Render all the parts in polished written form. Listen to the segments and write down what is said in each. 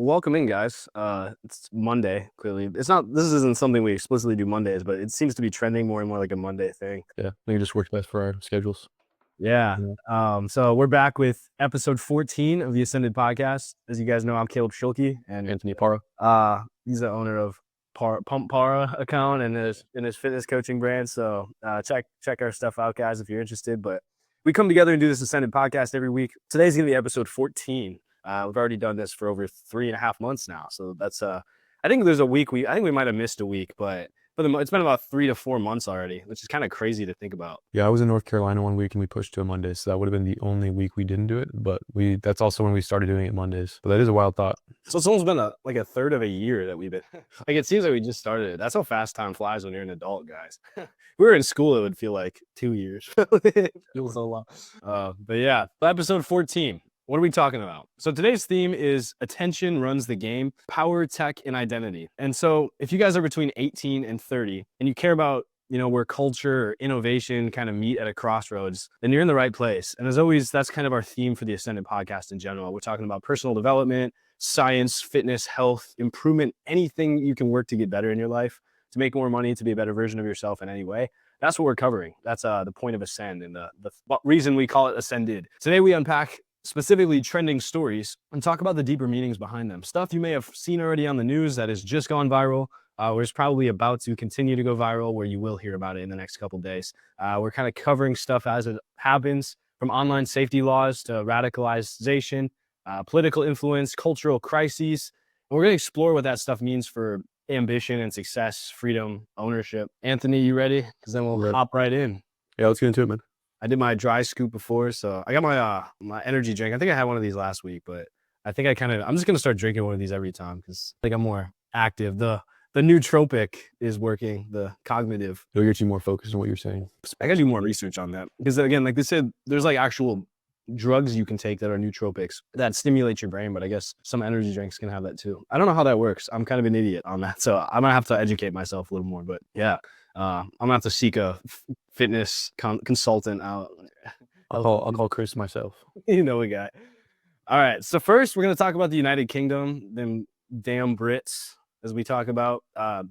Welcome in, guys. It's Monday. Clearly, it's not. This isn't something we explicitly do Mondays, but it seems to be trending more and more like a Monday thing. Yeah, I think it just works best for our schedules. Yeah. Yeah. So we're back with episode 14 of the Ascended Podcast. As you guys know, I'm Caleb Schulke, and Anthony Para. he's the owner of Pump Para account and his fitness coaching brand. So check our stuff out, guys, if you're interested. But we come together and do this Ascended Podcast every week. Today's gonna be episode 14. We've already done this for over 3.5 months now. So that's I think there's a week I think we might have missed a week, but it's been about 3 to 4 months already, which is kind of crazy to think about. Yeah, I was in North Carolina one week and we pushed to a Monday, so that would have been the only week we didn't do it. But that's also when we started doing it Mondays. But that is a wild thought. So it's almost been a third of a year that we've been like, it seems like we just started it. That's how fast time flies when you're an adult, guys. We were in school, it would feel like 2 years. It feels so long. But yeah, episode 14. What are we talking about? So today's theme is attention runs the game, power, tech, and identity. And so if you guys are between 18 and 30 and you care about, where culture or innovation kind of meet at a crossroads, then you're in the right place. And as always, that's kind of our theme for the Ascended Podcast in general. We're talking about personal development, science, fitness, health, improvement, anything you can work to get better in your life, to make more money, to be a better version of yourself in any way. That's what we're covering. That's the point of Ascend and the reason we call it Ascended. Today we unpack specifically trending stories and talk about the deeper meanings behind them. Stuff you may have seen already on the news that has just gone viral, or is probably about to continue to go viral, where you will hear about it in the next couple of days. We're kind of covering stuff as it happens, from online safety laws to radicalization, political influence, cultural crises. And we're going to explore what that stuff means for ambition and success, freedom, ownership. Anthony, you ready? Because then we'll hop right in. Yeah, let's get into it, man. I did my dry scoop before, so I got my energy drink. I think I had one of these last week, but I think I'm just gonna start drinking one of these every time because I think I'm more active. The nootropic is working, the cognitive. It'll get you more focused on what you're saying. I gotta do more research on that because again, like they said, there's like actual drugs you can take that are nootropics that stimulate your brain, but I guess some energy drinks can have that too. I don't know how that works. I'm kind of an idiot on that, so I'm gonna have to educate myself a little more. But yeah, I'm gonna have to seek a fitness consultant out. I'll call Chris myself. You know a guy. All right, so first we're gonna talk about the United Kingdom, them damn Brits. As we talk about,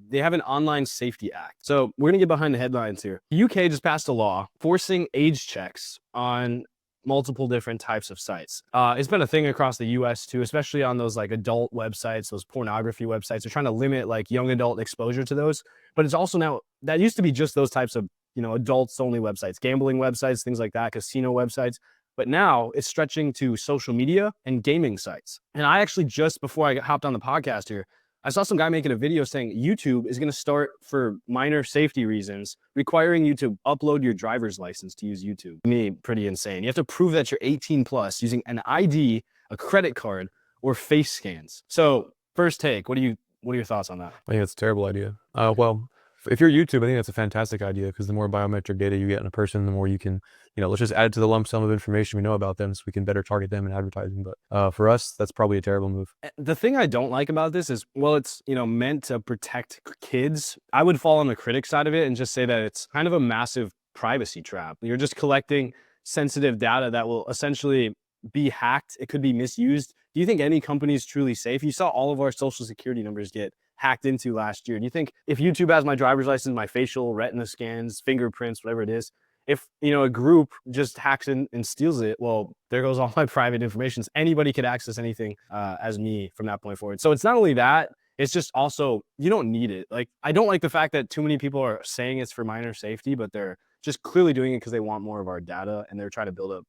they have an online safety act. So we're gonna get behind the headlines here. The UK just passed a law forcing age checks on multiple different types of sites. It's been a thing across the US too, especially on those like adult websites, those pornography websites. They're trying to limit like young adult exposure to those. But it's also now, that used to be just those types of, adults only websites, gambling websites, things like that, casino websites. But now it's stretching to social media and gaming sites. And I actually, just before I hopped on the podcast here, I saw some guy making a video saying YouTube is going to start, for minor safety reasons, requiring you to upload your driver's license to use YouTube. To me, pretty insane. You have to prove that you're 18 plus using an ID, a credit card, or face scans. So first take, what are your thoughts on that? I think it's a terrible idea. Well, if you're YouTube, I think that's a fantastic idea because the more biometric data you get in a person, the more you can, let's just add to the lump sum of information we know about them so we can better target them in advertising. But for us, that's probably a terrible move. The thing I don't like about this is, well, it's, meant to protect kids. I would fall on the critic side of it and just say that it's kind of a massive privacy trap. You're just collecting sensitive data that will essentially be hacked. It could be misused. Do you think any company is truly safe? You saw all of our social security numbers get hacked into last year. Do you think if YouTube has my driver's license, my facial retina scans, fingerprints, whatever it is, if a group just hacks in and steals it, well, there goes all my private information. Anybody could access anything as me from that point forward. So it's not only that, it's just also, you don't need it. Like, I don't like the fact that too many people are saying it's for minor safety, but they're just clearly doing it because they want more of our data and they're trying to build up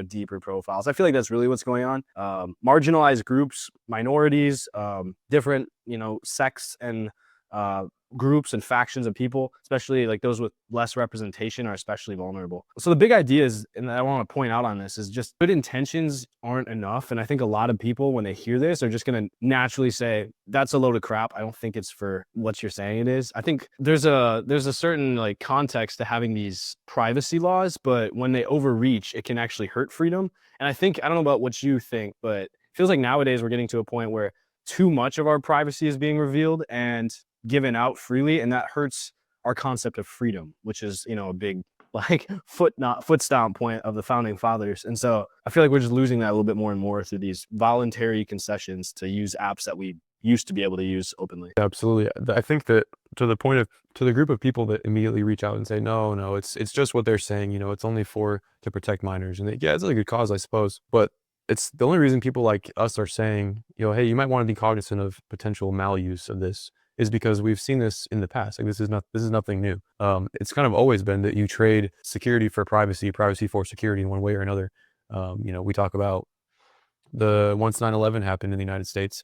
deeper profiles. I feel like that's really what's going on. Marginalized groups, minorities, different, sects and groups and factions of people, especially like those with less representation, are especially vulnerable. So the big idea is, and I want to point out on this, is just good intentions aren't enough. And I think a lot of people, when they hear this, are just going to naturally say, that's a load of crap. I don't think it's for what you're saying it is. I think there's a certain like context to having these privacy laws, but when they overreach, it can actually hurt freedom. And I don't know about what you think, but it feels like nowadays we're getting to a point where too much of our privacy is being revealed and given out freely, and that hurts our concept of freedom, which is a big like foot stomp point of the founding fathers. And so I feel like we're just losing that a little bit more and more through these voluntary concessions to use apps that we used to be able to use openly. Absolutely. I think that to the group of people that immediately reach out and say, no, it's just what they're saying, it's only to protect minors. And yeah, it's a good cause, I suppose. But it's the only reason people like us are saying, hey, you might want to be cognizant of potential maluse of this is because we've seen this in the past. Like this is nothing new. It's kind of always been that you trade security for privacy for security in one way or another. We talk about once 9/11 happened in the United States,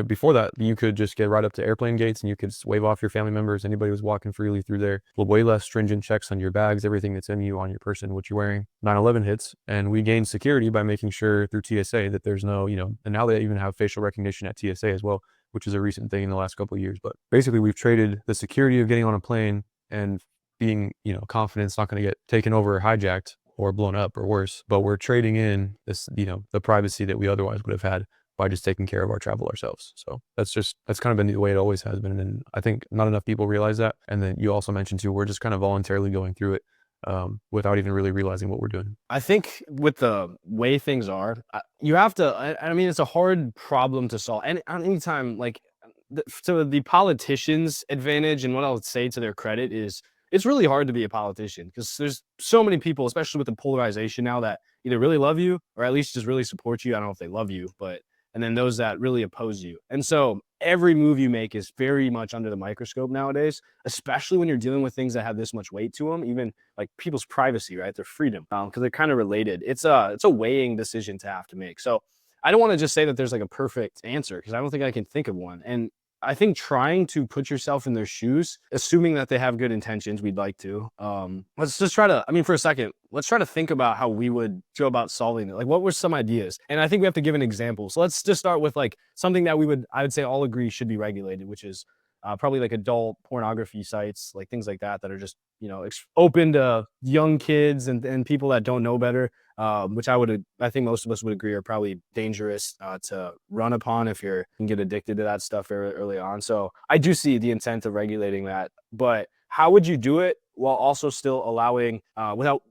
before that, you could just get right up to airplane gates and you could wave off your family members. Anybody was walking freely through there. Way less stringent checks on your bags, everything that's in you, on your person, what you're wearing. 9/11 hits, and we gained security by making sure through TSA that there's no, and now they even have facial recognition at TSA as well, which is a recent thing in the last couple of years. But basically, we've traded the security of getting on a plane and being, confident it's not going to get taken over or hijacked or blown up or worse. But we're trading in this, the privacy that we otherwise would have had by just taking care of our travel ourselves. So that's kind of been the way it always has been. And I think not enough people realize that. And then you also mentioned too, we're just kind of voluntarily going through it without even really realizing what we're doing. I think with the way things are, you have to, I mean, it's a hard problem to solve. And anytime, like, so the politicians' advantage and what I'll say to their credit is it's really hard to be a politician because there's so many people, especially with the polarization now, that either really love you or at least just really support you. I don't know if they love you, but and then those that really oppose you. And so every move you make is very much under the microscope nowadays, especially when you're dealing with things that have this much weight to them, even like people's privacy, right? Their freedom, because they're kind of related. It's a weighing decision to have to make. So I don't want to just say that there's like a perfect answer because I don't think I can think of one. And I think trying to put yourself in their shoes, assuming that they have good intentions, we'd like to. Let's just try to, for a second, let's try to think about how we would go about solving it. Like, what were some ideas? And I think we have to give an example. So let's just start with like something that I would say all agree should be regulated, which is probably like adult pornography sites, like things like that are just, open to young kids and people that don't know better. Which I think most of us would agree are probably dangerous to run upon if you can get addicted to that stuff very early on. So I do see the intent of regulating that, but how would you do it while also still allowing without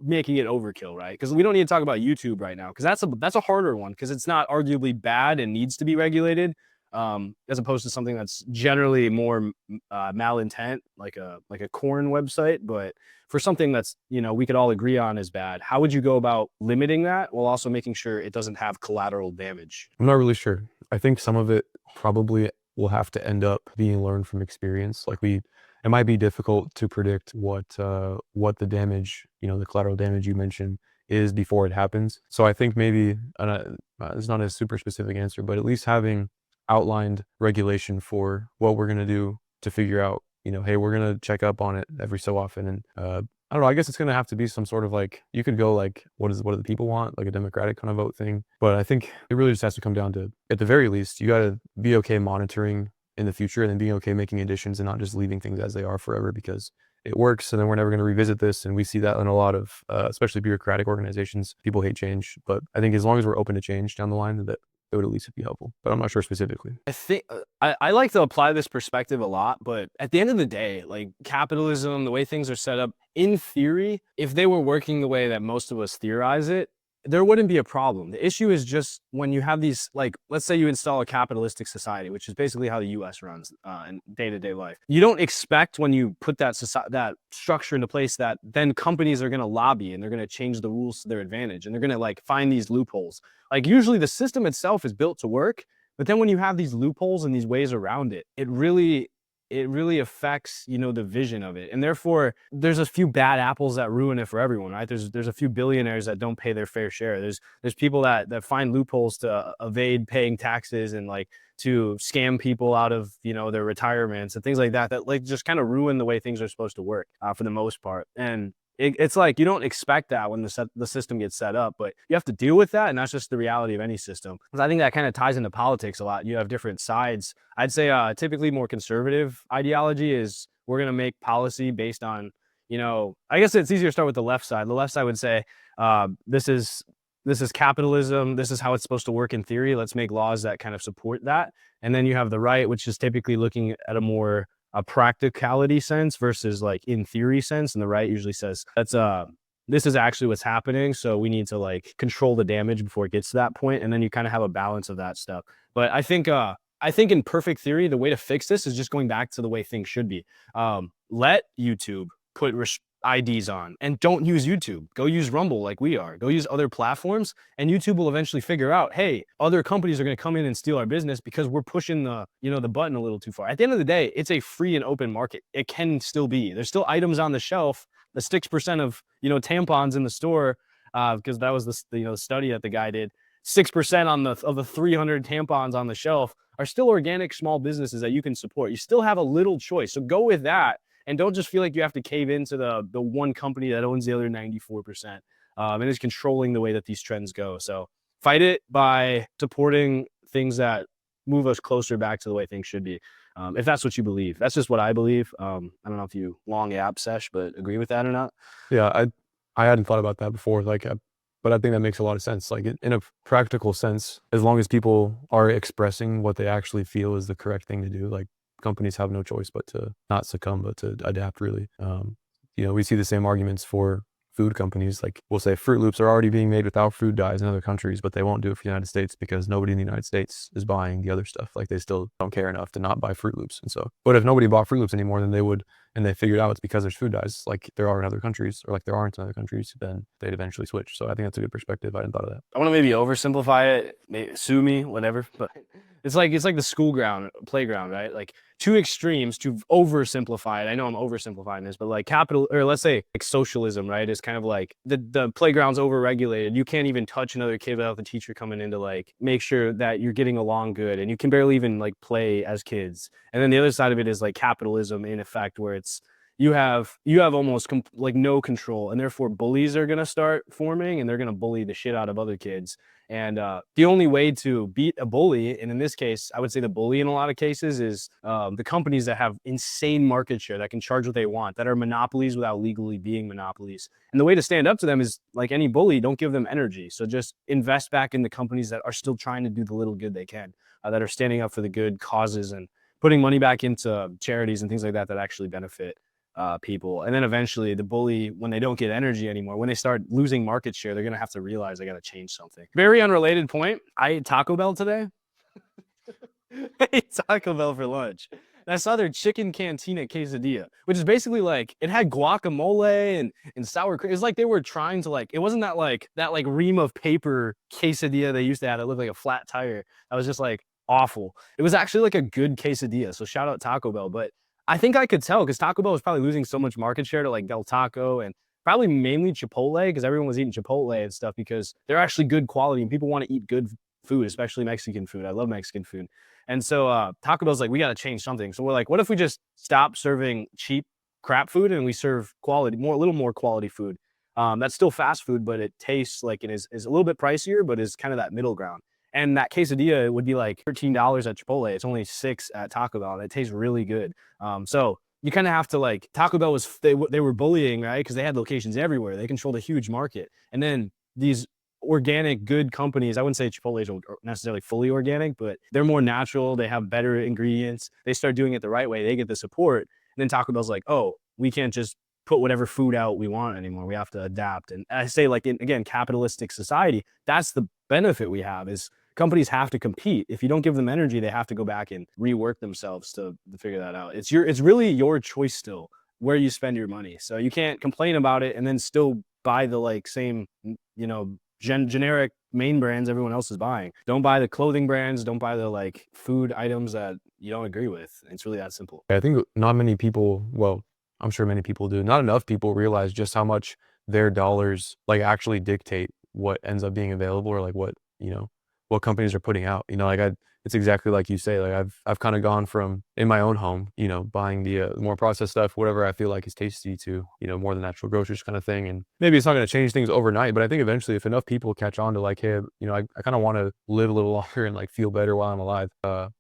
making it overkill, right? Because we don't need to talk about YouTube right now because that's a harder one because it's not arguably bad and needs to be regulated. As opposed to something that's generally more malintent, like a corn website. But for something that's, we could all agree on is bad, how would you go about limiting that while also making sure it doesn't have collateral damage? I'm not really sure. I think some of it probably will have to end up being learned from experience. It might be difficult to predict what the damage, the collateral damage you mentioned is before it happens. So I think maybe, it's not a super specific answer, but at least having outlined regulation for what we're going to do to figure out, hey, we're going to check up on it every so often. And I don't know, I guess it's going to have to be some sort of like, you could go like, what do the people want? Like a democratic kind of vote thing. But I think it really just has to come down to, at the very least, you got to be okay monitoring in the future and then being okay making additions and not just leaving things as they are forever because it works and then we're never going to revisit this. And we see that in a lot of, especially bureaucratic organizations, people hate change. But I think as long as we're open to change down the line, that it would at least be helpful, but I'm not sure specifically. I think I like to apply this perspective a lot, but at the end of the day, like capitalism, the way things are set up, in theory, if they were working the way that most of us theorize it, there wouldn't be a problem. The issue is just when you have these, like, let's say you install a capitalistic society, which is basically how the US runs in day-to-day life. You don't expect when you put that structure into place that then companies are going to lobby and they're going to change the rules to their advantage and they're going to like find these loopholes. Like usually the system itself is built to work, but then when you have these loopholes and these ways around it, it really affects, the vision of it. And therefore there's a few bad apples that ruin it for everyone, right? There's a few billionaires that don't pay their fair share. There's people that find loopholes to evade paying taxes and like to scam people out of, their retirements and things like that like just kind of ruin the way things are supposed to work for the most part. And it's like you don't expect that when the system gets set up, but you have to deal with that, and that's just the reality of any system. Because I think that kind of ties into politics a lot. You have different sides. I'd say typically more conservative ideology is we're going to make policy based on, I guess it's easier to start with the left side. The left side would say this is capitalism. This is how it's supposed to work in theory. Let's make laws that kind of support that. And then you have the right, which is typically looking at a more a practicality sense versus like in theory sense. And the right usually says this is actually what's happening. So we need to like control the damage before it gets to that point. And then you kind of have a balance of that stuff. But I think in perfect theory, the way to fix this is just going back to the way things should be. Let YouTube put IDs on, and don't use YouTube. Go use Rumble like we are. Go use other platforms, and YouTube will eventually figure out, hey, other companies are going to come in and steal our business because we're pushing the button a little too far. At the end of the day, it's a free and open market. It can still be. There's still items on the shelf. The 6% of tampons in the store, because that was the study that the guy did. 6% of the 300 tampons on the shelf are still organic small businesses that you can support. You still have a little choice, so go with that. And don't just feel like you have to cave into the one company that owns the other 94%, and is controlling the way that these trends go. So fight it by supporting things that move us closer back to the way things should be. If that's what you believe. That's just what I believe. I don't know if you long app sesh, but agree with that or not. Yeah, I hadn't thought about that before. But I think that makes a lot of sense. Like in a practical sense, as long as people are expressing what they actually feel is the correct thing to do, like companies have no choice but to not succumb, but to adapt really. We see the same arguments for food companies. Like we'll say Fruit Loops are already being made without food dyes in other countries, but they won't do it for the United States because nobody in the United States is buying the other stuff. Like they still don't care enough to not buy Fruit Loops. And so, but if nobody bought Fruit Loops anymore, then they would, and they figured out it's because there's food dyes, like there are in other countries, or like there aren't in other countries, then they'd eventually switch. So I think that's a good perspective. I hadn't thought of that. I want to maybe oversimplify it, sue me, whatever, but it's like the playground, right? Like two extremes to oversimplify it. I know I'm oversimplifying this, but like let's say like socialism, right? Is kind of like the playground's overregulated. You can't even touch another kid without the teacher coming in to like make sure that you're getting along good, and you can barely even like play as kids. And then the other side of it is like capitalism in effect, where it's you have almost like no control, and therefore bullies are going to start forming, and they're going to bully the shit out of other kids. And the only way to beat a bully, and in this case, I would say the bully in a lot of cases, is the companies that have insane market share, that can charge what they want, that are monopolies without legally being monopolies. And the way to stand up to them is, like any bully, don't give them energy. So just invest back in the companies that are still trying to do the little good they can, that are standing up for the good causes and putting money back into charities and things like that that actually benefit people. And then eventually the bully, when they don't get energy anymore, when they start losing market share, they're going to have to realize they got to change something. Very unrelated point. I ate Taco Bell today. I ate Taco Bell for lunch. And I saw their chicken cantina quesadilla, which is basically like, it had guacamole and sour cream. It was like they were trying to like, it wasn't that ream of paper quesadilla they used to have that looked like a flat tire. That was just like awful. It was actually like a good quesadilla. So shout out Taco Bell. But I think I could tell because Taco Bell was probably losing so much market share to like Del Taco and probably mainly Chipotle, because everyone was eating Chipotle and stuff because they're actually good quality and people want to eat good food, especially Mexican food. I love Mexican food. And so Taco Bell's like, we got to change something. So we're like, what if we just stop serving cheap crap food and we serve quality, a little more quality food? That's still fast food, but it tastes like it is a little bit pricier, but is kind of that middle ground. And that quesadilla would be like $13 at Chipotle. It's only $6 at Taco Bell, and it tastes really good. So you kind of have to like, Taco Bell they were bullying, right? Because they had locations everywhere. They controlled a huge market. And then these organic good companies, I wouldn't say Chipotle are necessarily fully organic, but they're more natural. They have better ingredients. They start doing it the right way. They get the support. And then Taco Bell's like, oh, we can't just put whatever food out we want anymore. We have to adapt. And I say, like, in, again, capitalistic society, that's the benefit we have, is companies have to compete. If you don't give them energy, they have to go back and rework themselves to figure that out. It's really your choice still where you spend your money. So you can't complain about it and then still buy the like same, generic main brands everyone else is buying. Don't buy the clothing brands. Don't buy the like food items that you don't agree with. It's really that simple. I think not many people, well, I'm sure many people do, not enough people realize just how much their dollars like actually dictate what ends up being available, or like what companies are putting out. It's exactly like you say. Like I've kind of gone from, in my own home, buying the more processed stuff, whatever I feel like is tasty, to more the natural groceries kind of thing. And maybe it's not going to change things overnight, but I think eventually, if enough people catch on to like, hey, I kind of want to live a little longer and like feel better while I'm alive.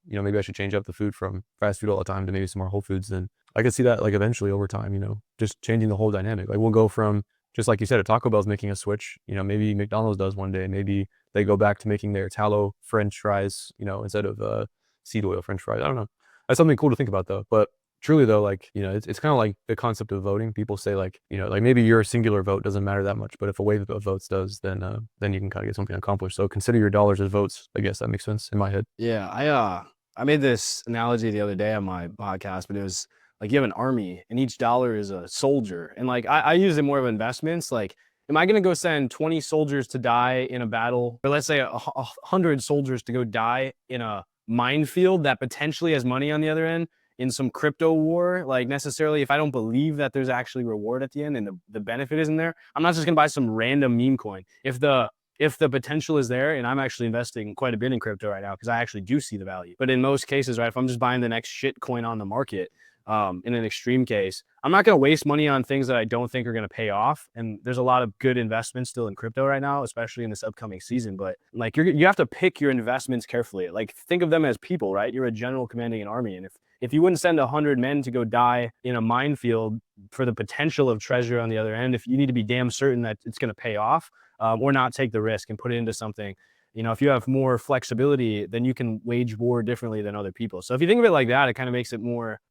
Maybe I should change up the food from fast food all the time to maybe some more whole foods. Then I could see that like eventually over time, just changing the whole dynamic. Like we'll go from, just like you said, a Taco Bell's making a switch. Maybe McDonald's does one day. Maybe they go back to making their tallow French fries, instead of seed oil French fries. I don't know. That's something cool to think about though. But truly though, like, it's kind of like the concept of voting. People say like, like maybe your singular vote doesn't matter that much, but if a wave of votes does, then you can kind of get something accomplished. So consider your dollars as votes. I guess that makes sense in my head. Yeah, I made this analogy the other day on my podcast, but it was like you have an army and each dollar is a soldier. And like I use it more of investments. Like, am I gonna go send 20 soldiers to die in a battle, or let's say 100 soldiers to go die in a minefield that potentially has money on the other end in some crypto war? Like, necessarily, if I don't believe that there's actually reward at the end and the benefit isn't there, I'm not just gonna buy some random meme coin. If the potential is there, and I'm actually investing quite a bit in crypto right now because I actually do see the value. But in most cases, right, if I'm just buying the next shit coin on the market, in an extreme case, I'm not going to waste money on things that I don't think are going to pay off. And there's a lot of good investments still in crypto right now, especially in this upcoming season. But like you have to pick your investments carefully. Like, think of them as people, right? You're a general commanding an army, and if you wouldn't send 100 men to go die in a minefield for the potential of treasure on the other end, if you need to be damn certain that it's going to pay off, or not take the risk and put it into something, if you have more flexibility, then you can wage war differently than other people. So if you think of it like that, it kind of makes it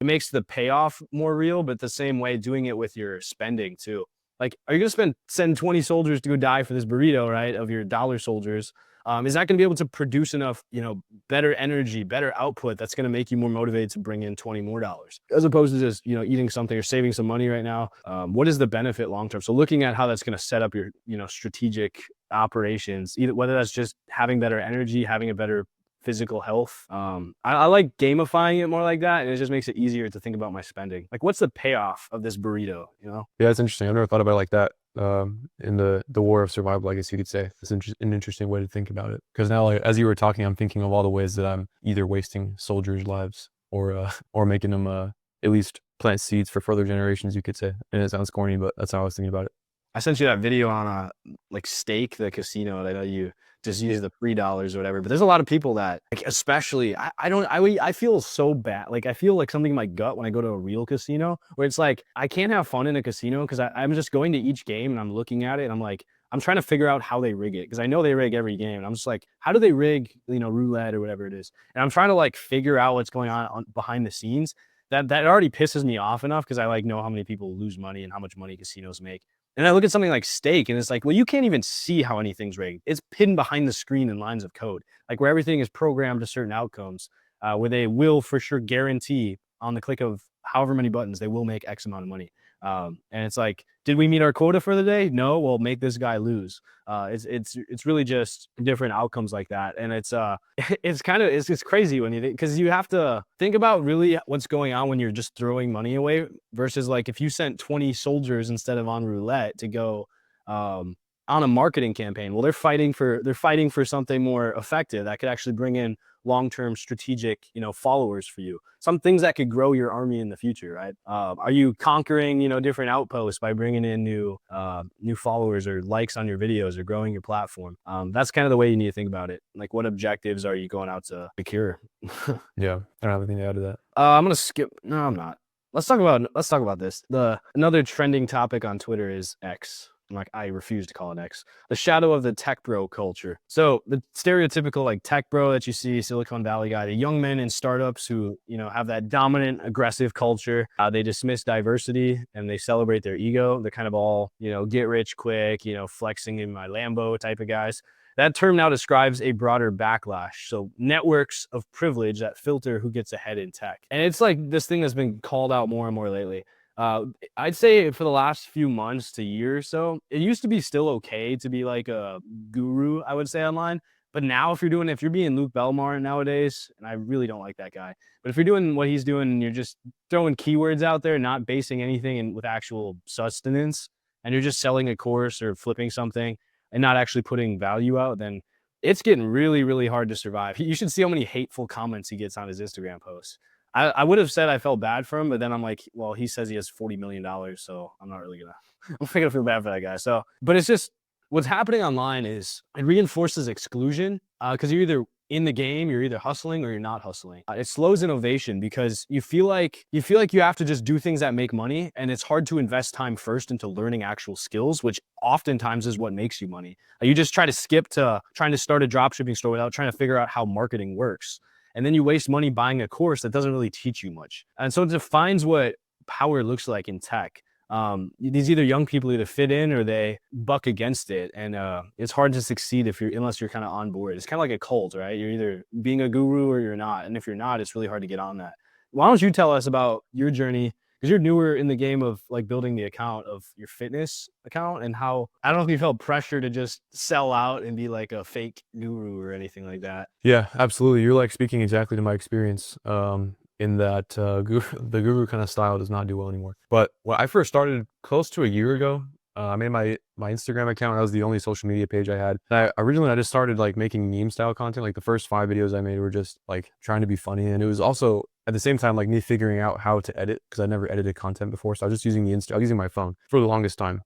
makes the payoff more real, but the same way doing it with your spending too. Like, are you going to send 20 soldiers to go die for this burrito, right, of your dollar soldiers? Is that going to be able to produce enough, better energy, better output that's going to make you more motivated to bring in 20 more dollars, as opposed to just, eating something or saving some money right now? What is the benefit long term? So looking at how that's going to set up your, strategic operations, either whether that's just having better energy, having a better physical health. I like gamifying it more like that, and it just makes it easier to think about my spending. Like, what's the payoff of this burrito? Yeah, it's interesting. I've never thought about it like that. In the war of survival, I guess you could say. It's an interesting way to think about it. Because now, like, as you were talking, I'm thinking of all the ways that I'm either wasting soldiers' lives or making them at least plant seeds for further generations, you could say. And it sounds corny, but that's how I was thinking about it. I sent you that video on like Stake, the casino. And I know you just use the $3 or whatever, but there's a lot of people that, like, especially I feel so bad. Like, I feel like something in my gut when I go to a real casino, where it's like I can't have fun in a casino because I'm just going to each game and I'm looking at it and I'm like, I'm trying to figure out how they rig it, because I know they rig every game, and I'm just like, how do they rig, roulette or whatever it is? And I'm trying to like figure out what's going on behind the scenes. That already pisses me off enough because I like know how many people lose money and how much money casinos make. And I look at something like Stake, and it's like, well, you can't even see how anything's rigged. It's hidden behind the screen in lines of code, like where everything is programmed to certain outcomes, where they will for sure guarantee on the click of however many buttons, they will make X amount of money. And it's like, did we meet our quota for the day? No, well, make this guy lose. It's really just different outcomes like that. And it's it's crazy when because you have to think about really what's going on when you're just throwing money away, versus like if you sent 20 soldiers instead of on roulette to go on a marketing campaign. Well, they're fighting for something more effective that could actually bring in long-term strategic, followers for you. Some things that could grow your army in the future, right? Are you conquering, different outposts by bringing in new followers or likes on your videos or growing your platform? That's kind of the way you need to think about it. Like, what objectives are you going out to secure? Yeah, I don't have anything to add to that. I'm gonna skip. No, I'm not. Let's talk about this. Another trending topic on Twitter is X. I refuse to call it X. The shadow of the tech bro culture. So the stereotypical like tech bro that you see, Silicon Valley guy, the young men in startups who, have that dominant, aggressive culture. They dismiss diversity and they celebrate their ego. They're kind of all, get rich quick, flexing in my Lambo type of guys. That term now describes a broader backlash. So networks of privilege that filter who gets ahead in tech. And it's like this thing that's been called out more and more lately. I'd say for the last few months to year or so, it used to be still okay to be like a guru, I would say, online. But now if you're being Luke Belmar nowadays, and I really don't like that guy, but if you're doing what he's doing and you're just throwing keywords out there, not basing anything with actual sustenance, and you're just selling a course or flipping something and not actually putting value out, then it's getting really, really hard to survive. You should see how many hateful comments he gets on his Instagram posts. I would have said I felt bad for him, but then I'm like, well, he says he has $40 million, so I'm not really I'm gonna feel bad for that guy. So, but it's just what's happening online is it reinforces exclusion, because you're either in the game, you're either hustling or you're not hustling. It slows innovation because you feel like you have to just do things that make money, and it's hard to invest time first into learning actual skills, which oftentimes is what makes you money. You just try to skip to trying to start a dropshipping store without trying to figure out how marketing works. And then you waste money buying a course that doesn't really teach you much. And so it defines what power looks like in tech. These either young people either fit in or they buck against it, and it's hard to succeed unless you're kind of on board. It's kind of like a cult, right? You're either being a guru or you're not, and if you're not, it's really hard to get on that. Why don't you tell us about your journey, because you're newer in the game of like building the account of your fitness account, and how, I don't know if you felt pressure to just sell out and be like a fake guru or anything like that. Yeah, absolutely. You're like speaking exactly to my experience. In that the guru kind of style does not do well anymore. But when I first started close to a year ago, I made my Instagram account. That was the only social media page I had. Originally I just started like making meme style content. Like the first 5 videos I made were just like trying to be funny, and it was also at the same time like me figuring out how to edit, because I never edited content before. So I was just using I was using my phone for the longest time,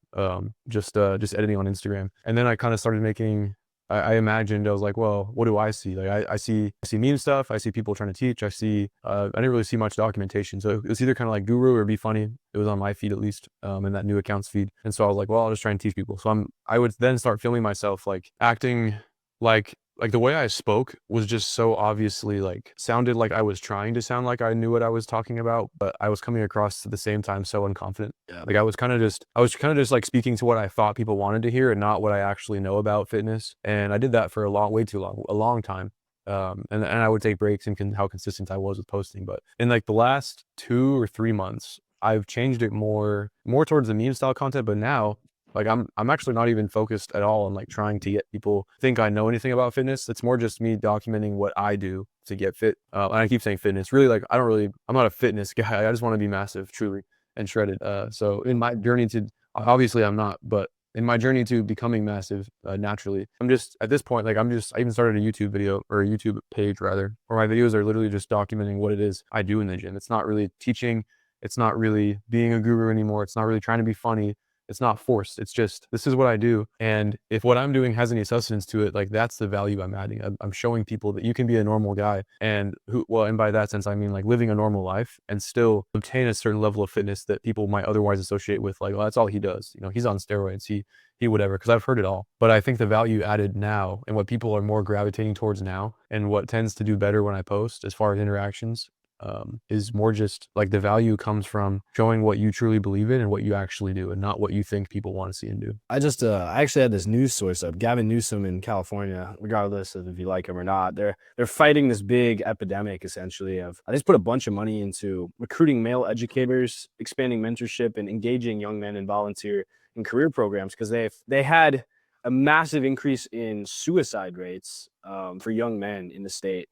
just editing on Instagram. And then I kind of started making. I imagined, I was like, well, what do I see? Like I see meme stuff. I see people trying to teach. I didn't really see much documentation. So it was either kind of like guru or be funny. It was on my feed, at least, in that new accounts feed. And so I was like, well, I'll just try and teach people. So I would then start filming myself, like acting like the way I spoke was just so obviously like sounded like I was trying to sound like I knew what I was talking about, but I was coming across at the same time so unconfident. Yeah. Like I was kind of just like speaking to what I thought people wanted to hear and not what I actually know about fitness. And I did that for a long time. And I would take breaks and how consistent I was with posting. But in like the last 2 or 3 months, I've changed it more towards the meme style content. But now, like I'm actually not even focused at all on like trying to get people think I know anything about fitness. It's more just me documenting what I do to get fit. And I keep saying fitness. Really, like I'm not a fitness guy. I just want to be massive, truly, and shredded. So in my journey to, obviously I'm not, but in my journey to becoming massive naturally, I'm just at this point, like I even started a YouTube video, or a YouTube page rather, where my videos are literally just documenting what it is I do in the gym. It's not really teaching. It's not really being a guru anymore. It's not really trying to be funny. It's not forced. It's just, this is what I do. And if what I'm doing has any substance to it, like that's the value I'm adding. I'm showing people that you can be a normal guy and and by that sense, I mean like living a normal life and still obtain a certain level of fitness that people might otherwise associate with like, well, that's all he does. You know, he's on steroids. He whatever, because I've heard it all. But I think the value added now and what people are more gravitating towards now and what tends to do better when I post as far as interactions, is more just like the value comes from showing what you truly believe in and what you actually do, and not what you think people want to see and do. I actually had this news source up. Gavin Newsom in California, regardless of if you like him or not, they're fighting this big epidemic essentially of, they just put a bunch of money into recruiting male educators, expanding mentorship, and engaging young men in volunteer and career programs, because they had a massive increase in suicide rates for young men in the state,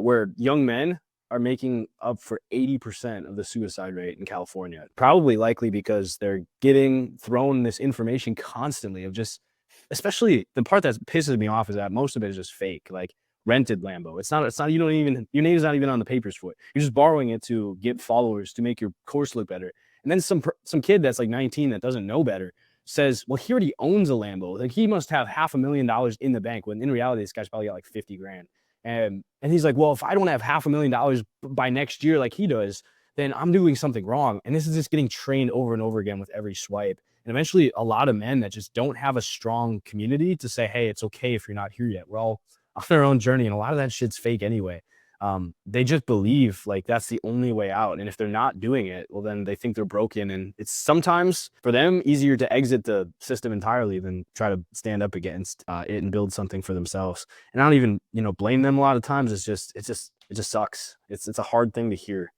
where young men are making up for 80% of the suicide rate in California. Probably likely because they're getting thrown this information constantly of just, especially the part that pisses me off is that most of it is just fake, like rented Lambo. It's not, you don't even, your name's not even on the papers for it. You're just borrowing it to get followers, to make your course look better. And then some kid that's like 19 that doesn't know better says, well, he already owns a Lambo. Like he must have $500,000 in the bank, when in reality, this guy's probably got like 50 grand. And he's like, well, if I don't have $500,000 by next year like he does, then I'm doing something wrong. And this is just getting trained over and over again with every swipe. And eventually a lot of men that just don't have a strong community to say, hey, it's okay if you're not here yet. We're all on our own journey. And a lot of that shit's fake anyway. They just believe like that's the only way out. And if they're not doing it, well, then they think they're broken. And it's sometimes for them easier to exit the system entirely than try to stand up against it and build something for themselves. And I don't even, blame them a lot of times. It just sucks. It's a hard thing to hear,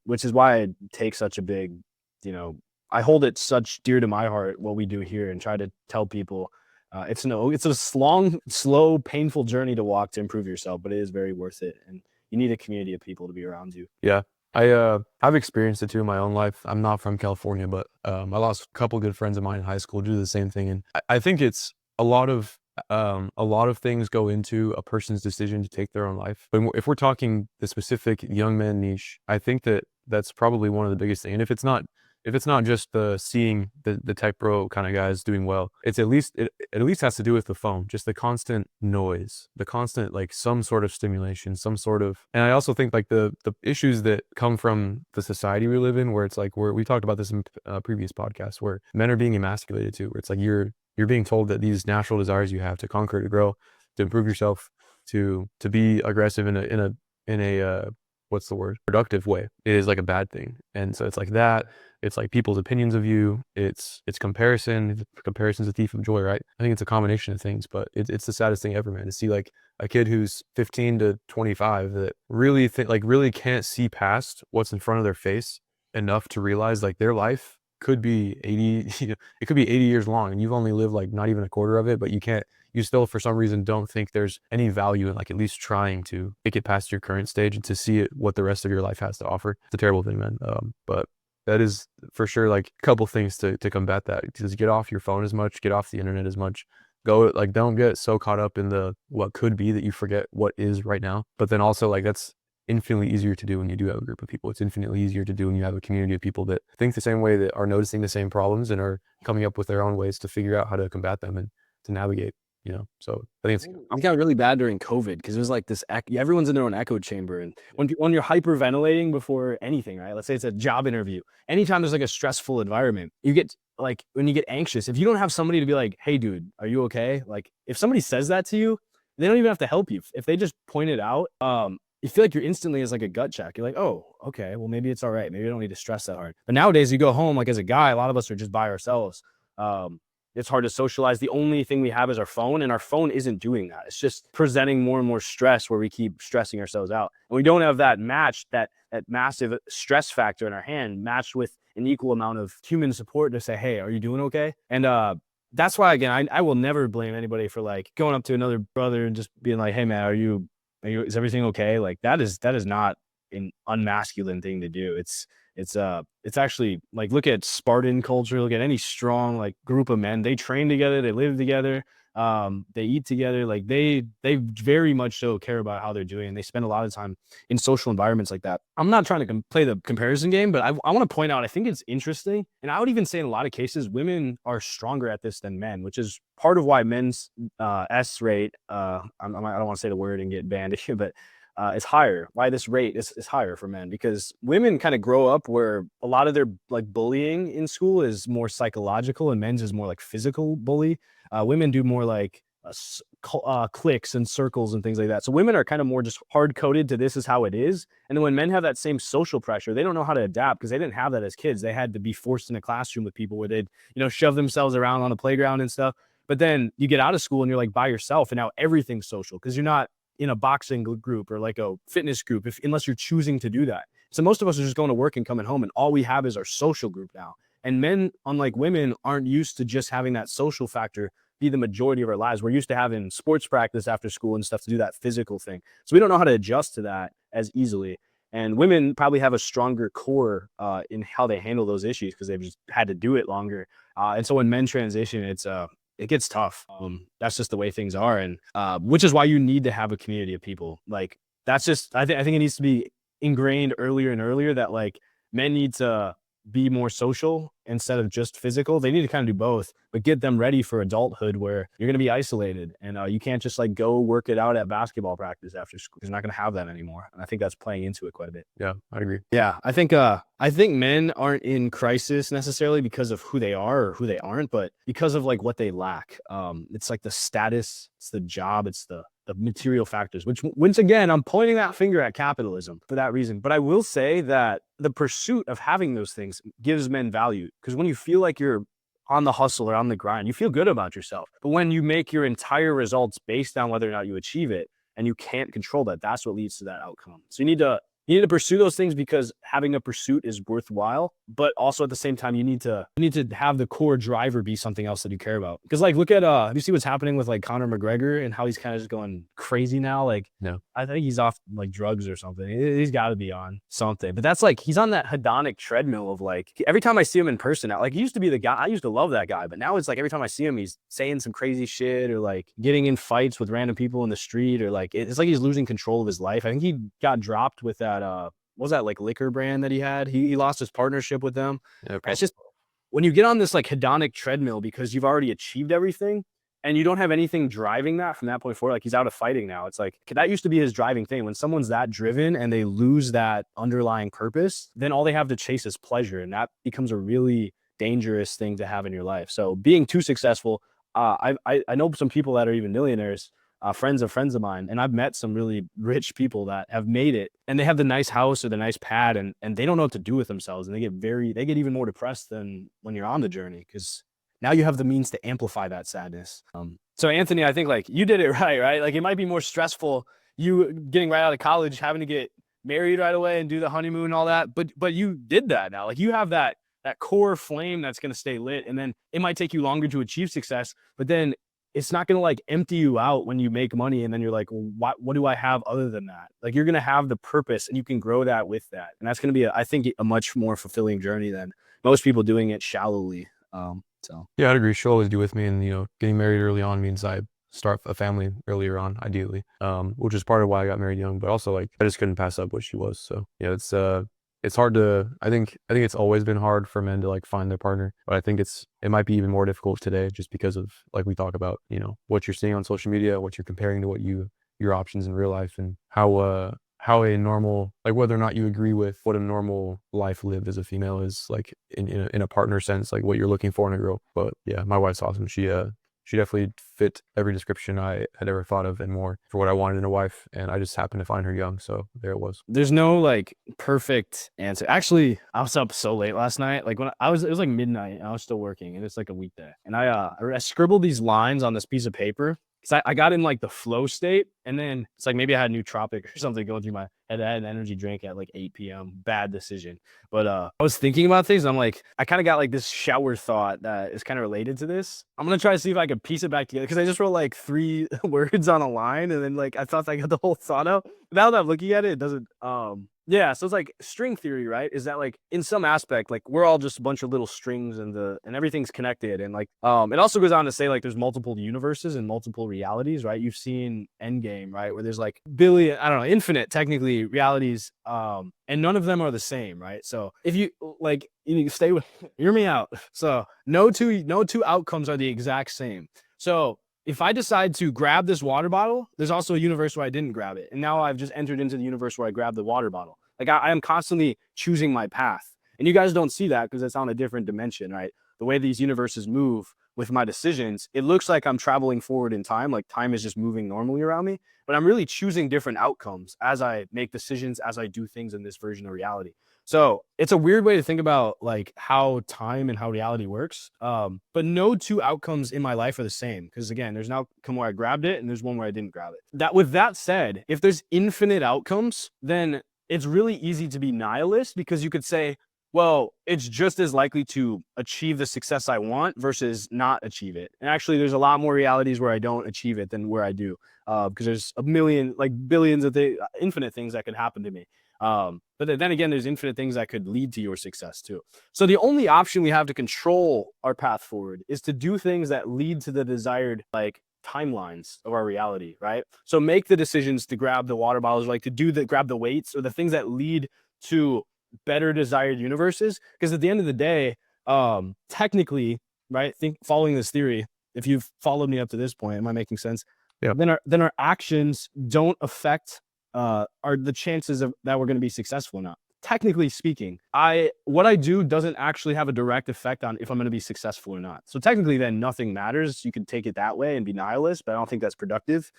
which is why I take such a big, I hold it such dear to my heart, what we do here, and try to tell people, it's a long, slow, painful journey to walk to improve yourself, but it is very worth it. And you need a community of people to be around you. Yeah. I've experienced it too in my own life. I'm not from California, but I lost a couple good friends of mine in high school due to the same thing. And I think it's a lot of things go into a person's decision to take their own life. But if we're talking the specific young men niche, I think that's probably one of the biggest things. And if it's not just seeing the tech bro kind of guys doing well, it at least has to do with the phone, just the constant noise, the constant like some sort of stimulation, and I also think like the issues that come from the society we live in, where it's like, we talked about this in previous podcasts, where men are being emasculated too, where it's like you're being told that these natural desires you have to conquer, to grow, to improve yourself, to be aggressive in in a what's the word, productive way is like a bad thing. And so it's like that. It's like people's opinions of you. It's comparison. Comparison's a thief of joy, right? I think it's a combination of things, but it's the saddest thing ever, man, to see like a kid who's 15 to 25 that really really can't see past what's in front of their face enough to realize like their life could be 80, it could be 80 years long, and you've only lived like not even a quarter of it, but you still for some reason don't think there's any value in like at least trying to make it past your current stage and to see it, what the rest of your life has to offer. It's a terrible thing, man. But that is for sure like a couple things to combat that. Just get off your phone as much, get off the internet as much. Go, like, don't get so caught up in the what could be that you forget what is right now. But then also like that's infinitely easier to do when you do have a group of people. It's infinitely easier to do when you have a community of people that think the same way, that are noticing the same problems and are coming up with their own ways to figure out how to combat them and to navigate, you know? So I think it's, I'm kind of really bad during COVID because it was like this, everyone's in their own echo chamber. And when you're hyperventilating before anything, right? Let's say it's a job interview. Anytime there's like a stressful environment, you get like, when you get anxious, if you don't have somebody to be like, hey dude, are you okay? Like if somebody says that to you, they don't even have to help you. If they just point it out, you feel like you're instantly as like a gut check. You're like, oh, okay, well maybe it's all right. Maybe I don't need to stress that hard. But nowadays you go home, like as a guy, a lot of us are just by ourselves. It's hard to socialize. The only thing we have is our phone, and our phone isn't doing that. It's just presenting more and more stress where we keep stressing ourselves out. And we don't have that matched, that massive stress factor in our hand matched with an equal amount of human support to say, hey, are you doing okay? And that's why, again, I will never blame anybody for like going up to another brother and just being like, hey man, is everything okay? Like that is not an unmasculine thing to do. It's actually like, look at Spartan culture, look at any strong like group of men. They train together, they live together, they eat together. Like they very much so care about how they're doing, and they spend a lot of time in social environments like that. I'm not trying to play the comparison game, but I want to point out, I think it's interesting, and I would even say in a lot of cases women are stronger at this than men, which is part of why men's S rate, I don't want to say the word and get banned here, but it's higher. Why this rate is higher for men? Because women kind of grow up where a lot of their like bullying in school is more psychological, and men's is more like physical bully. Women do more like cliques and circles and things like that. So women are kind of more just hard coded to this is how it is. And then when men have that same social pressure, they don't know how to adapt because they didn't have that as kids. They had to be forced in a classroom with people where they'd, shove themselves around on the playground and stuff. But then you get out of school and you're like by yourself, and now everything's social because you're not in a boxing group or like a fitness group, unless you're choosing to do that. So most of us are just going to work and coming home, and all we have is our social group now. And men, unlike women, aren't used to just having that social factor be the majority of our lives. We're used to having sports practice after school and stuff to do that physical thing. So we don't know how to adjust to that as easily. And women probably have a stronger core in how they handle those issues because they've just had to do it longer. And so when men transition, it gets tough. That's just the way things are. And which is why you need to have a community of people. Like that's just, I think it needs to be ingrained earlier and earlier that like men need to be more social instead of just physical. They need to kind of do both, but get them ready for adulthood where you're going to be isolated, and you can't just like go work it out at basketball practice after school. You're not going to have that anymore. And I think that's playing into it quite a bit. yeah, I agree. Yeah. I think men aren't in crisis necessarily because of who they are or who they aren't, but because of like what they lack. It's like the status, it's the job, it's the material factors, which once again, I'm pointing that finger at capitalism for that reason. But I will say that the pursuit of having those things gives men value, because when you feel like you're on the hustle or on the grind, you feel good about yourself. But when you make your entire results based on whether or not you achieve it, and you can't control that, that's what leads to that outcome. So you need to pursue those things because having a pursuit is worthwhile, but also at the same time, you need to have the core driver be something else that you care about. Because like, look at, have you see what's happening with like Conor McGregor and how he's kind of just going crazy now? Like, No. I think he's off like drugs or something. He's got to be on something, but that's like, he's on that hedonic treadmill of like, every time I see him in person now, like he used to be the guy, I used to love that guy, but now it's like every time I see him, he's saying some crazy shit or like getting in fights with random people in the street, or like, it's like he's losing control of his life. I think he got dropped with that, what was that like liquor brand that he had? He lost his partnership with them. Yeah, It's just when you get on this like hedonic treadmill because you've already achieved everything and you don't have anything driving that from that point forward, like he's out of fighting now. It's like that used to be his driving thing. When someone's that driven and they lose that underlying purpose, then all they have to chase is pleasure, and that becomes a really dangerous thing to have in your life. So being too successful, I know some people that are even millionaires friends of friends of mine, and I've met some really rich people that have made it, and they have the nice house or the nice pad, and they don't know what to do with themselves, and they get even more depressed than when you're on the journey because now you have the means to amplify that sadness. So Anthony, I think like you did it right? Like it might be more stressful you getting right out of college, having to get married right away and do the honeymoon and all that, but you did that now. Like you have that core flame that's going to stay lit, and then it might take you longer to achieve success, but then it's not going to like empty you out when you make money and then you're like, well, what do I have other than that? Like you're going to have the purpose and you can grow that with that, and that's going to be I think a much more fulfilling journey than most people doing it shallowly. So Yeah, I'd agree. She'll always be with me, and getting married early on means I start a family earlier on, ideally, which is part of why I got married young. But also, like, I just couldn't pass up what she was. So yeah, it's hard to. I think it's always been hard for men to like find their partner, but I think it might be even more difficult today, just because of like we talk about, what you're seeing on social media, what you're comparing to what your options in real life, and how a normal, like whether or not you agree with what a normal life lived as a female is, like in a partner sense, like what you're looking for in a girl. But yeah, my wife's awesome. She definitely fit every description I had ever thought of and more for what I wanted in a wife. And I just happened to find her young. So there it was. there's no like perfect answer. Actually, I was up so late last night. Like when it was like midnight and I was still working and it's like a weekday. And I scribbled these lines on this piece of paper because I got in like the flow state, and then it's like maybe I had nootropic or something going through my head. I had an energy drink at like 8 p.m. Bad decision. But I was thinking about things, and I'm like, I kind of got like this shower thought that is kind of related to this. I'm gonna try to see if I can piece it back together because I just wrote like 3 words on a line, and then like I thought I got the whole thought out. Now that I'm looking at it, it doesn't. Yeah, so it's like string theory, right? Is that like in some aspect, like we're all just a bunch of little strings and everything's connected. And like it also goes on to say like there's multiple universes and multiple realities, right? You've seen Endgame, right? Where there's like billion, I don't know, infinite technically realities, and none of them are the same, right? So if you like you stay with hear me out. So no two outcomes are the exact same. So if I decide to grab this water bottle, there's also a universe where I didn't grab it. And now I've just entered into the universe where I grabbed the water bottle. Like I am constantly choosing my path. And you guys don't see that because it's on a different dimension, right? The way these universes move with my decisions, it looks like I'm traveling forward in time, like time is just moving normally around me, but I'm really choosing different outcomes as I make decisions, as I do things in this version of reality. So it's a weird way to think about like how time and how reality works. But no two outcomes in my life are the same because again, there's an outcome where I grabbed it and there's one where I didn't grab it. That with that said, if there's infinite outcomes, then it's really easy to be nihilist because you could say, well, it's just as likely to achieve the success I want versus not achieve it. And actually, there's a lot more realities where I don't achieve it than where I do, because there's a million, like billions of infinite things that could happen to me. But then again, there's infinite things that could lead to your success too. So the only option we have to control our path forward is to do things that lead to the desired like timelines of our reality, right? So make the decisions to grab the water bottles, like grab the weights or the things that lead to better desired universes. Because at the end of the day, technically, right? Following this theory, if you've followed me up to this point, am I making sense? Yeah. Then our actions don't affect are the chances of that we're going to be successful or not. Technically speaking, what I do doesn't actually have a direct effect on if I'm going to be successful or not. So technically then nothing matters. You can take it that way and be nihilist, but I don't think that's productive.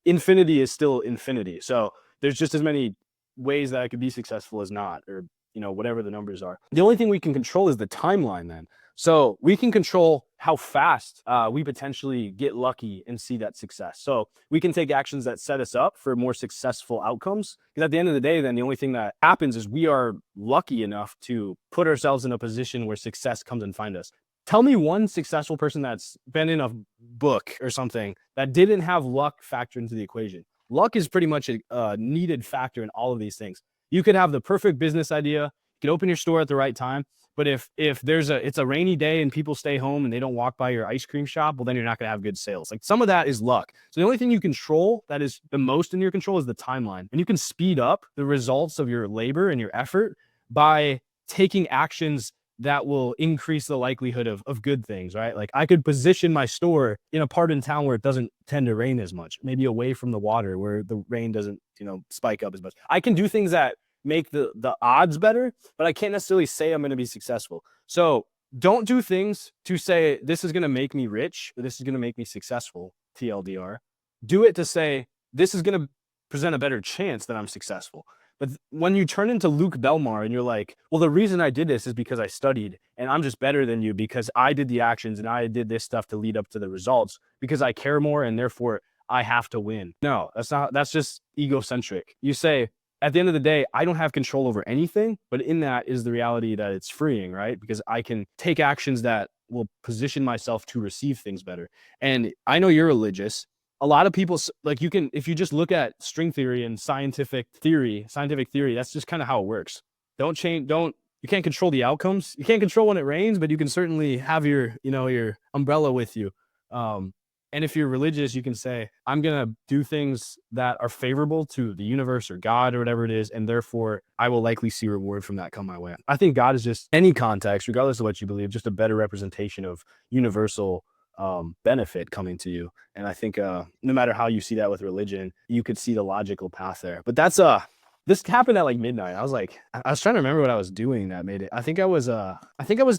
Infinity is still infinity. So there's just as many ways that I could be successful as not, or whatever the numbers are. The only thing we can control is the timeline then. So we can control how fast we potentially get lucky and see that success. So we can take actions that set us up for more successful outcomes. Because at the end of the day, then the only thing that happens is we are lucky enough to put ourselves in a position where success comes and find us. Tell me one successful person that's been in a book or something that didn't have luck factor into the equation. Luck is pretty much a needed factor in all of these things. You could have the perfect business idea, you could open your store at the right time, but if it's a rainy day and people stay home and they don't walk by your ice cream shop, well, then you're not going to have good sales. Like some of that is luck. So the only thing you control that is the most in your control is the timeline. And you can speed up the results of your labor and your effort by taking actions that will increase the likelihood of good things, right? Like I could position my store in a part in town where it doesn't tend to rain as much, maybe away from the water where the rain doesn't, spike up as much. I can do things that make the odds better, but I can't necessarily say I'm going to be successful. So don't do things to say this is going to make me rich or this is going to make me successful, TLDR. do it to say, this is going to present a better chance that I'm successful. But when you turn into Luke Belmar and you're like, well, the reason I did this is because I studied and I'm just better than you because I did the actions and I did this stuff to lead up to the results because I care more and therefore I have to win. No, that's just egocentric. You say, at the end of the day, I don't have control over anything, but in that is the reality that it's freeing, right? Because I can take actions that will position myself to receive things better. And I know you're religious. A lot of people, like, you can, if you just look at string theory and scientific theory, that's just kind of how it works. You can't control the outcomes. You can't control when it rains, but you can certainly have your umbrella with you. And if you're religious, you can say, I'm going to do things that are favorable to the universe or God or whatever it is, and therefore I will likely see reward from that come my way. I think God is just, any context, regardless of what you believe, just a better representation of universal benefit coming to you. And I think no matter how you see that with religion, you could see the logical path there. But this happened at like midnight. I was trying to remember what I was doing that made it. I think I was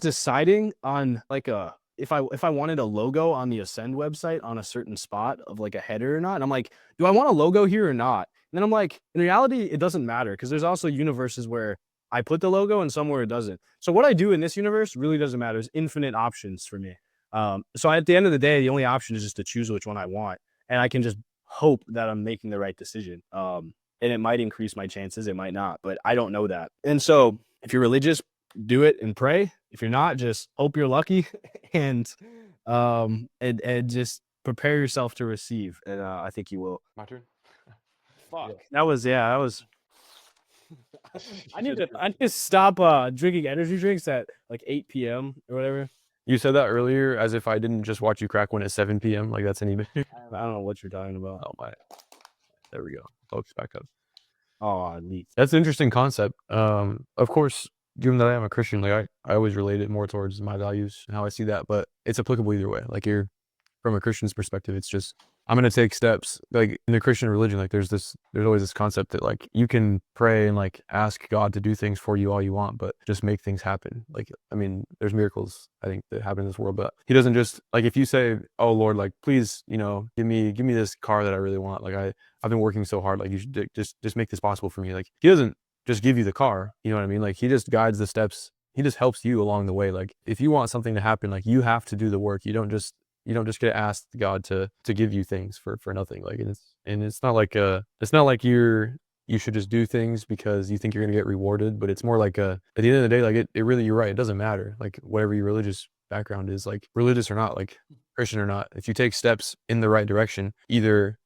deciding on like if I wanted a logo on the Ascend website on a certain spot of like a header or not. And I'm like, do I want a logo here or not? And then I'm like, in reality, it doesn't matter because there's also universes where I put the logo and somewhere it doesn't. So what I do in this universe really doesn't matter. There's infinite options for me. So at the end of the day, the only option is just to choose which one I want. And I can just hope that I'm making the right decision. And it might increase my chances. It might not, but I don't know that. And so if you're religious, do it and pray. If you're not, just hope you're lucky and just prepare yourself to receive. And I think you will. My turn. Fuck. That was. I need to stop drinking energy drinks at like 8 p.m. or whatever. You said that earlier as if I didn't just watch you crack one at 7 p.m. Like that's any better. I don't know what you're talking about. Oh my. There we go. Focus back up. Oh, neat. That's an interesting concept. Of course, given that I am a Christian, like I always relate it more towards my values and how I see that, but it's applicable either way. Like from a Christian's perspective, it's just, I'm going to take steps. Like in the Christian religion, like there's always this concept that like you can pray and like ask God to do things for you all you want, but just make things happen. Like, I mean, there's miracles I think that happen in this world, but he doesn't just, like, if you say, oh Lord, like, please, give me this car that I really want. Like I've been working so hard. Like you should just make this possible for me. Like he doesn't just give you the car. You know what I mean? Like he just guides the steps. He just helps you along the way. Like if you want something to happen, like you have to do the work. You don't just get asked God to give you things for nothing. Like, and it's not like you should just do things because you think you're going to get rewarded, but it's more like at the end of the day, like it really, you're right. It doesn't matter. Like whatever your religious background is, like religious or not, like Christian or not, if you take steps in the right direction, either,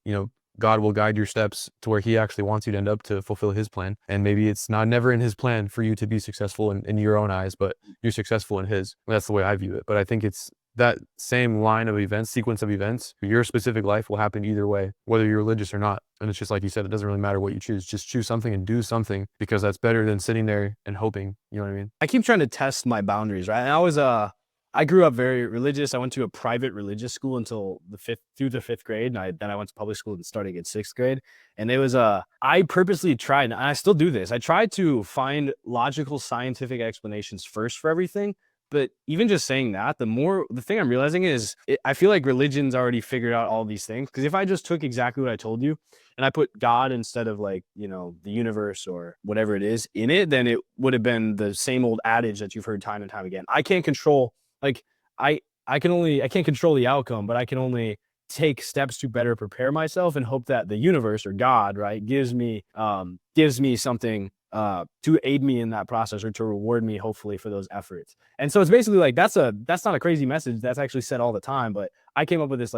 God will guide your steps to where he actually wants you to end up to fulfill his plan. And maybe it's never in his plan for you to be successful in your own eyes, but you're successful in his. That's the way I view it. But I think it's that same line of events, sequence of events, your specific life will happen either way, whether you're religious or not. And it's just like you said, it doesn't really matter what you choose. Just choose something and do something, because that's better than sitting there and hoping. You know what I mean? I keep trying to test my boundaries, right? And I grew up very religious. I went to a private religious school until through the fifth grade. And then I went to public school and starting in sixth grade. And it was, I purposely tried, and I still do this. I tried to find logical scientific explanations first for everything. But even just saying that, the thing I'm realizing is I feel like religion's already figured out all these things. Because if I just took exactly what I told you and I put God instead of the universe or whatever it is in it, then it would have been the same old adage that you've heard time and time again. I can't control, I can't control the outcome, but I can only take steps to better prepare myself and hope that the universe or God, right, gives me something to aid me in that process, or to reward me hopefully for those efforts. And so it's basically like, that's not a crazy message. That's actually said all the time, but I came up with this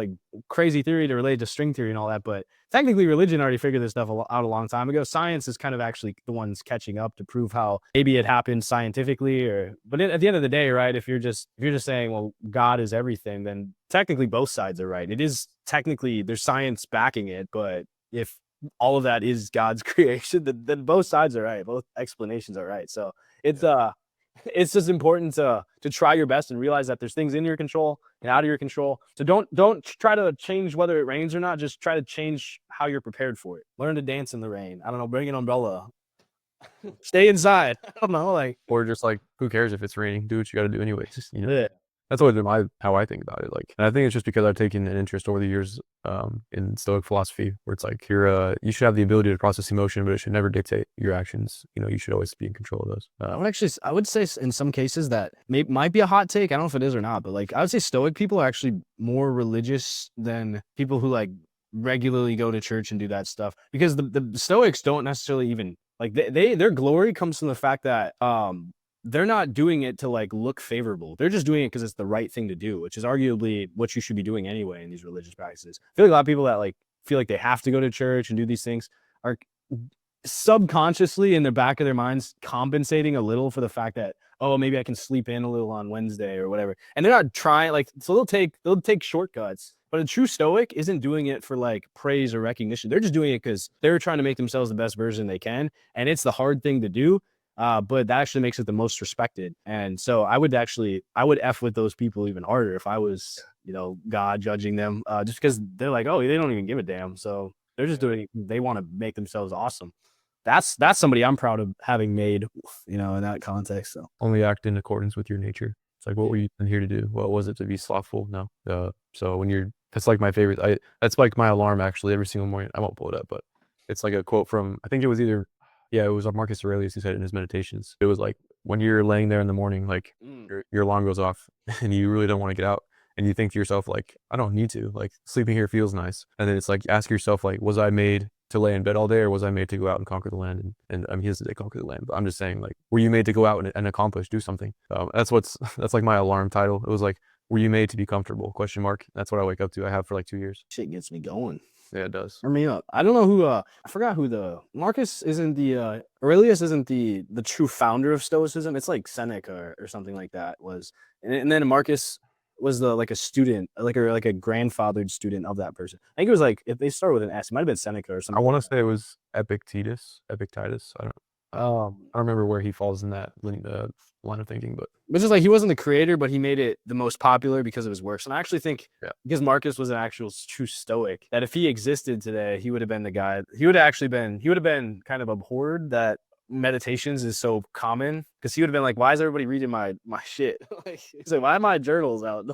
crazy theory to relate to string theory and all that. But technically religion already figured this stuff out a long time ago. Science is kind of actually the ones catching up to prove how maybe it happened scientifically, but at the end of the day, right, if you're just saying, well, God is everything, then technically both sides are right. It is technically, there's science backing it, but if all of that is God's creation, then both sides are right. Both explanations are right. So it's just important to try your best and realize that there's things in your control and out of your control. So don't try to change whether it rains or not. Just try to change how you're prepared for it. Learn to dance in the rain. I don't know, bring an umbrella. Stay inside. I don't know, or just who cares if it's raining? Do what you got to do anyways. Yeah. That's how I think about it. Like, and I think it's just because I've taken an interest over the years in Stoic philosophy, where it's like you should have the ability to process emotion, but it should never dictate your actions. You should always be in control of those. I would say in some cases that might be a hot take. I don't know if it is or not, but like I would say Stoic people are actually more religious than people who like regularly go to church and do that stuff, because the Stoics don't necessarily even like their glory comes from the fact that they're not doing it to like look favorable. They're just doing it because it's the right thing to do, which is arguably what you should be doing anyway in these religious practices. I feel like a lot of people that like feel like they have to go to church and do these things are subconsciously in the back of their minds compensating a little for the fact that, oh, maybe I can sleep in a little on Wednesday or whatever. And they're not trying, like, so they'll take shortcuts. But a true Stoic isn't doing it for like praise or recognition. They're just doing it because they're trying to make themselves the best version they can. And it's the hard thing to do. But that actually makes it the most respected. And so I would F with those people even harder if I was, God judging them, just because they're like, oh, they don't even give a damn. So they're just doing it. They want to make themselves awesome. That's somebody I'm proud of having made, in that context. So only act in accordance with your nature. It's like, what were you here to do? What was it to be slothful? No. So that's like my favorite. That's like my alarm actually every single morning. I won't pull it up, but it's like a quote from, I think it was it was Marcus Aurelius who said it in his Meditations. It was like, when you're laying there in the morning, like your alarm goes off and you really don't want to get out. And you think to yourself, like, I don't need to, like, sleeping here feels nice. And then it's like, ask yourself, like, was I made to lay in bed all day, or was I made to go out and conquer the land? And I mean, he doesn't say conquer the land, but I'm just saying, like, were you made to go out and accomplish, do something? That's like my alarm title. It was like, were you made to be comfortable? ? That's what I wake up to. I have for like 2 years. Shit gets me going. Yeah, it does. Turn me up. I don't know who, I forgot who Marcus isn't Aurelius isn't the true founder of Stoicism. It's like Seneca or something like that was. And then Marcus was like a student, like a grandfathered student of that person. I think it was like, if they start with an S, it might have been Seneca or something. I want to say it was Epictetus. I don't remember where he falls in that line of thinking, but it's just like he wasn't the creator, but he made it the most popular because of his works. And I actually think because Marcus was an actual true Stoic, that if he existed today, he would have been the guy. He would have been kind of abhorred that meditations is so common, because he would have been like, why is everybody reading my shit? Like, he's like, why are my journals out?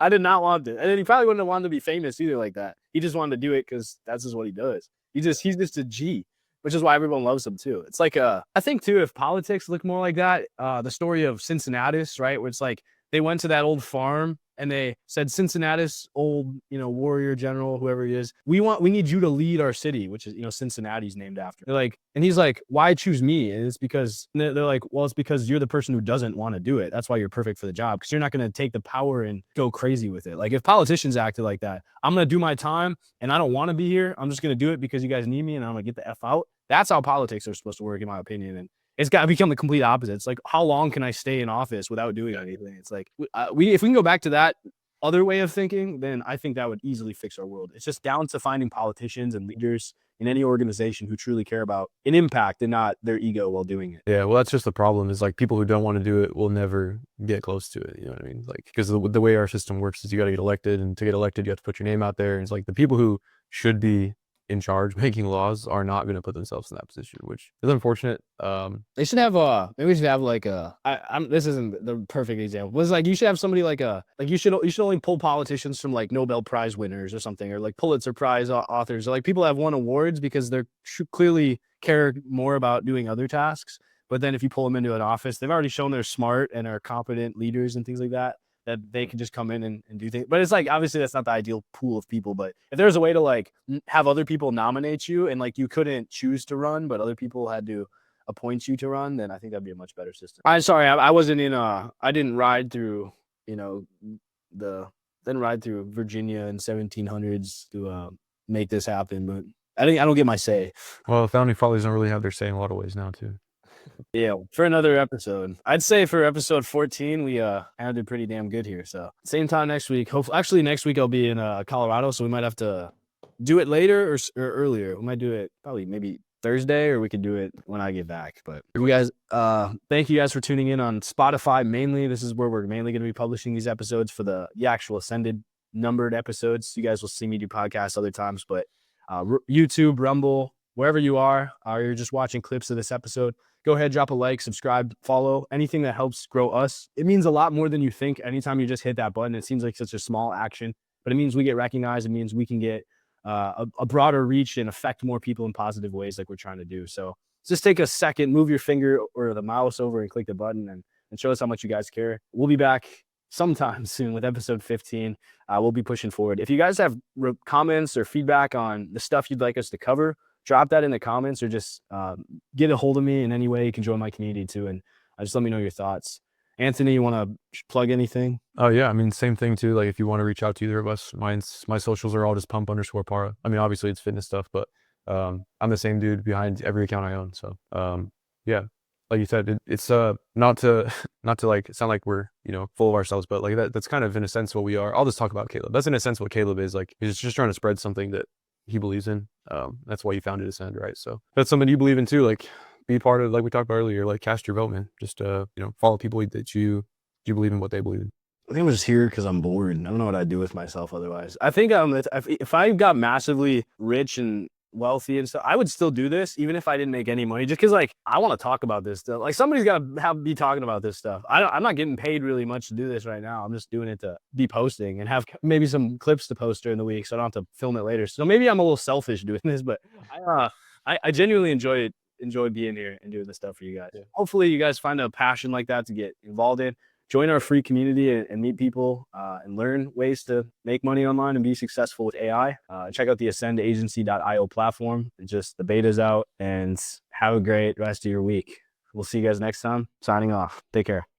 I did not want it. And then he probably wouldn't have wanted to be famous either like that. He just wanted to do it because that's just what he does. He's just a G, which is why everyone loves him too. It's like I think too, if politics look more like that, the story of Cincinnatus, right, where it's like they went to that old farm and they said, Cincinnatus, old, warrior general, whoever he is, we need you to lead our city, which is, Cincinnati's named after. They're like, and he's like, why choose me? And it's because they're like, well, it's because you're the person who doesn't want to do it. That's why you're perfect for the job, because you're not going to take the power and go crazy with it. Like, if politicians acted like that, I'm going to do my time and I don't want to be here. I'm just going to do it because you guys need me and I'm going to get the F out. That's how politics are supposed to work, in my opinion. And it's got to become the complete opposite. It's like, how long can I stay in office without doing anything? It's like, if we can go back to that other way of thinking, then I think that would easily fix our world. It's just down to finding politicians and leaders in any organization who truly care about an impact and not their ego while doing it. Yeah, well, that's just the problem, is like people who don't want to do it will never get close to it. You know what I mean? Like, because the way our system works is you got to get elected, and to get elected, you have to put your name out there. And it's like the people who should be in charge making laws are not going to put themselves in that position, which is unfortunate. They should have maybe we should have like this isn't the perfect example, but it's like you should have somebody like you should only pull politicians from like Nobel Prize winners or something, or like Pulitzer Prize authors, or like people that have won awards because they're clearly care more about doing other tasks. But then if you pull them into an office, they've already shown they're smart and are competent leaders and things like that they can just come in and do things. But it's like, obviously that's not the ideal pool of people, but if there's a way to like have other people nominate you and like you couldn't choose to run, but other people had to appoint you to run, then I think that'd be a much better system. I'm sorry, I wasn't in I didn't ride through, didn't ride through Virginia in 1700s to make this happen, but I don't get my say. Well, founding fathers don't really have their say in a lot of ways now too. Yeah, for another episode. I'd say for episode 14, we did pretty damn good here. So same time next week. Hopefully, actually next week I'll be in Colorado, so we might have to do it later or earlier. We might do it probably maybe Thursday, or we could do it when I get back. But you guys, thank you guys for tuning in on Spotify. Mainly, this is where we're mainly going to be publishing these episodes for the actual Ascended numbered episodes. You guys will see me do podcasts other times, but YouTube, Rumble, wherever you are, or you're just watching clips of this episode, go ahead, drop a like, subscribe, follow, anything that helps grow us. It means a lot more than you think. Anytime you just hit that button, it seems like such a small action, but it means we get recognized. It means we can get a broader reach and affect more people in positive ways like we're trying to do. So just take a second, move your finger or the mouse over and click the button and show us how much you guys care. We'll be back sometime soon with episode 15. We'll be pushing forward. If you guys have comments or feedback on the stuff you'd like us to cover, drop that in the comments, or just get a hold of me in any way. You can join my community too, and just let me know your thoughts. Anthony, you want to plug anything? Oh yeah, I mean, same thing too. Like if you want to reach out to either of us, my socials are all just pump_para. I mean, obviously it's fitness stuff, but I'm the same dude behind every account I own. So yeah, like you said, it's not to like sound like we're, you know, full of ourselves, but like that's kind of in a sense what we are. I'll just talk about Caleb. That's in a sense what Caleb is. Like he's just trying to spread something that he believes in. That's why you founded Ascend, right? So that's something you believe in too. Like be part of, like we talked about earlier, like cast your vote, man. Just you know, follow people that you believe in what they believe in. I think I'm just here because I'm bored. I don't know what I'd do with myself otherwise. I think if I got massively rich and wealthy and stuff, I would still do this even if I didn't make any money. Just because, like, I want to talk about this stuff. Like, somebody's got to be talking about this stuff. I'm not getting paid really much to do this right now. I'm just doing it to be posting and have maybe some clips to post during the week, so I don't have to film it later. So maybe I'm a little selfish doing this, but I genuinely enjoy being here and doing this stuff for you guys. Yeah. Hopefully, you guys find a passion like that to get involved in. Join our free community and meet people and learn ways to make money online and be successful with AI. Check out the ascendagency.io platform. Just the beta's out, and have a great rest of your week. We'll see you guys next time. Signing off. Take care.